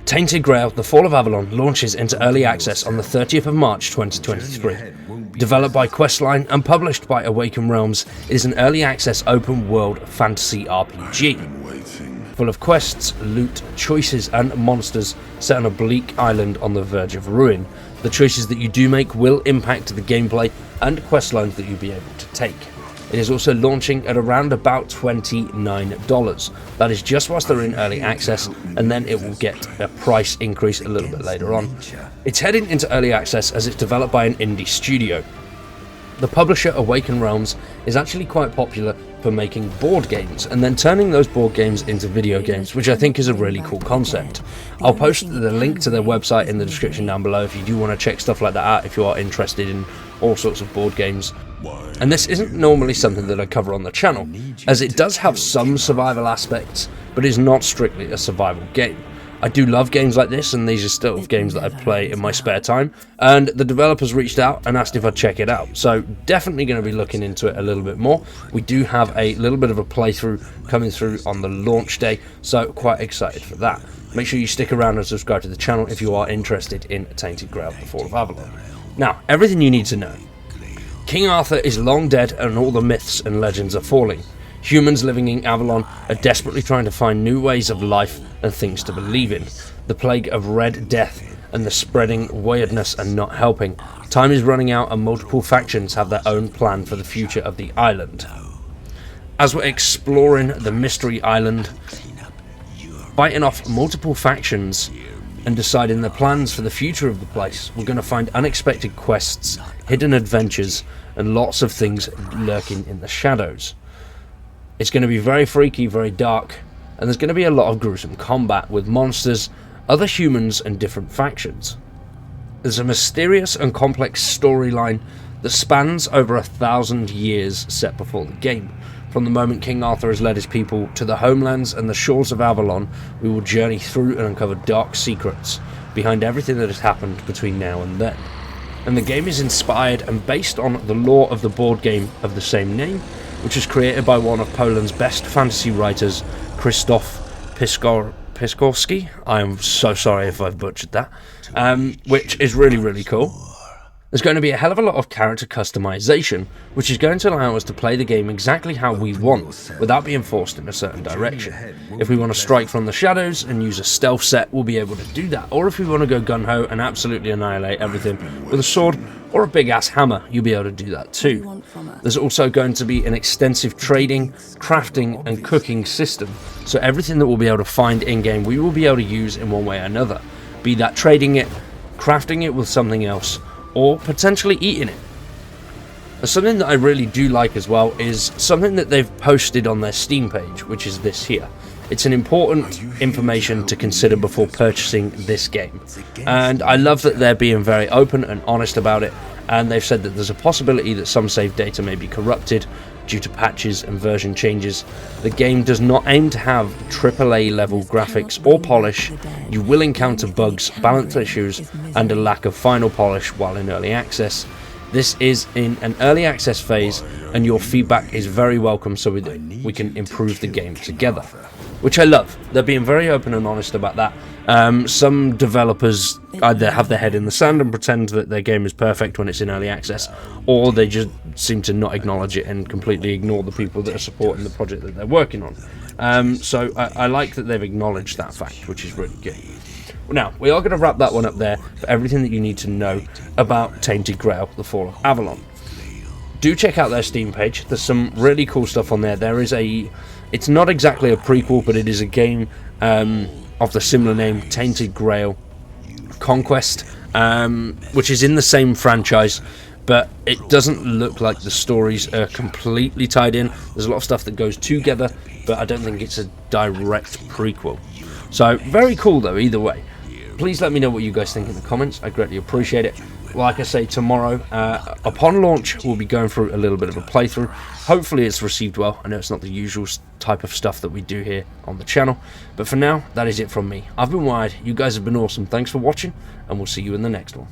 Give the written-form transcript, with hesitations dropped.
Tainted Grail, The Fall of Avalon launches into early access on the 30th of March 2023. Developed by Questline and published by Awaken Realms, it is an early access open world fantasy RPG. Full of quests, loot, choices and monsters set on a bleak island on the verge of ruin. The choices that you do make will impact the gameplay and quest lines that you'll be able to take. It is also launching at around about $29. That is just whilst they're in early access, and then it will get a price increase a little bit later on. It's heading into early access as it's developed by an indie studio. The publisher Awaken Realms is actually quite popular for making board games and then turning those board games into video games, which I think is a really cool concept. I'll post the link to their website in the description down below if you do want to check stuff like that out, if you are interested in all sorts of board games. And this isn't normally something that I cover on the channel, as it does have some survival aspects, but is not strictly a survival game. I do love games like this, and these are still games that I play in my spare time, and the developers reached out and asked if I'd check it out, so definitely going to be looking into it a little bit more. We do have a little bit of a playthrough coming through on the launch day, so quite excited for that. Make sure you stick around and subscribe to the channel if you are interested in Tainted Grail, The Fall of Avalon. Now, everything you need to know. King Arthur is long dead and all the myths and legends are falling. Humans living in Avalon are desperately trying to find new ways of life and things to believe in. The plague of Red Death and the spreading weirdness are not helping. Time is running out and multiple factions have their own plan for the future of the island. As we're exploring the Mystery Island, fighting off multiple factions and deciding the plans for the future of the place, we're going to find unexpected quests, hidden adventures, and lots of things lurking in the shadows. It's going to be very freaky, very dark, and there's going to be a lot of gruesome combat with monsters, other humans, and different factions. There's a mysterious and complex storyline that spans over 1,000 years set before the game. From the moment King Arthur has led his people to the homelands and the shores of Avalon, we will journey through and uncover dark secrets behind everything that has happened between now and then. And the game is inspired and based on the lore of the board game of the same name, which was created by one of Poland's best fantasy writers, Krzysztof Piskorski. I am so sorry if I've butchered that, which is really, really cool. There's going to be a hell of a lot of character customization, which is going to allow us to play the game exactly how we want, without being forced in a certain direction. If we want to strike from the shadows and use a stealth set, we'll be able to do that. Or if we want to go gun-ho and absolutely annihilate everything with a sword or a big-ass hammer, you'll be able to do that too. There's also going to be an extensive trading, crafting and cooking system, so everything that we'll be able to find in-game we will be able to use in one way or another, be that trading it, crafting it with something else, or potentially eating it. Something that I really do like as well is something that they've posted on their Steam page, which is this here. It's an important information to consider before purchasing this game, and I love that they're being very open and honest about it, and they've said that there's a possibility that some save data may be corrupted due to patches and version changes. The game does not aim to have AAA level graphics or polish. You will encounter bugs, balance issues, and a lack of final polish while in early access. This is in an early access phase, and your feedback is very welcome so we can improve the game together, which I love. They're being very open and honest about that. Some developers either have their head in the sand and pretend that their game is perfect when it's in early access, or they just seem to not acknowledge it and completely ignore the people that are supporting the project that they're working on. So I like that they've acknowledged that fact, which is really good. Now, we are going to wrap that one up there for everything that you need to know about Tainted Grail, The Fall of Avalon. Do check out their Steam page. There's some really cool stuff on there. There is it's not exactly a prequel, but it is a game of the similar name, Tainted Grail Conquest, which is in the same franchise, but it doesn't look like the stories are completely tied in. There's a lot of stuff that goes together, but I don't think it's a direct prequel. So, very cool though, either way. Please let me know what you guys think in the comments. I greatly appreciate it. Like I say, tomorrow, upon launch, we'll be going through a little bit of a playthrough. Hopefully it's received well. I know it's not the usual type of stuff that we do here on the channel. But for now, that is it from me. I've been Wired. You guys have been awesome. Thanks for watching, and we'll see you in the next one.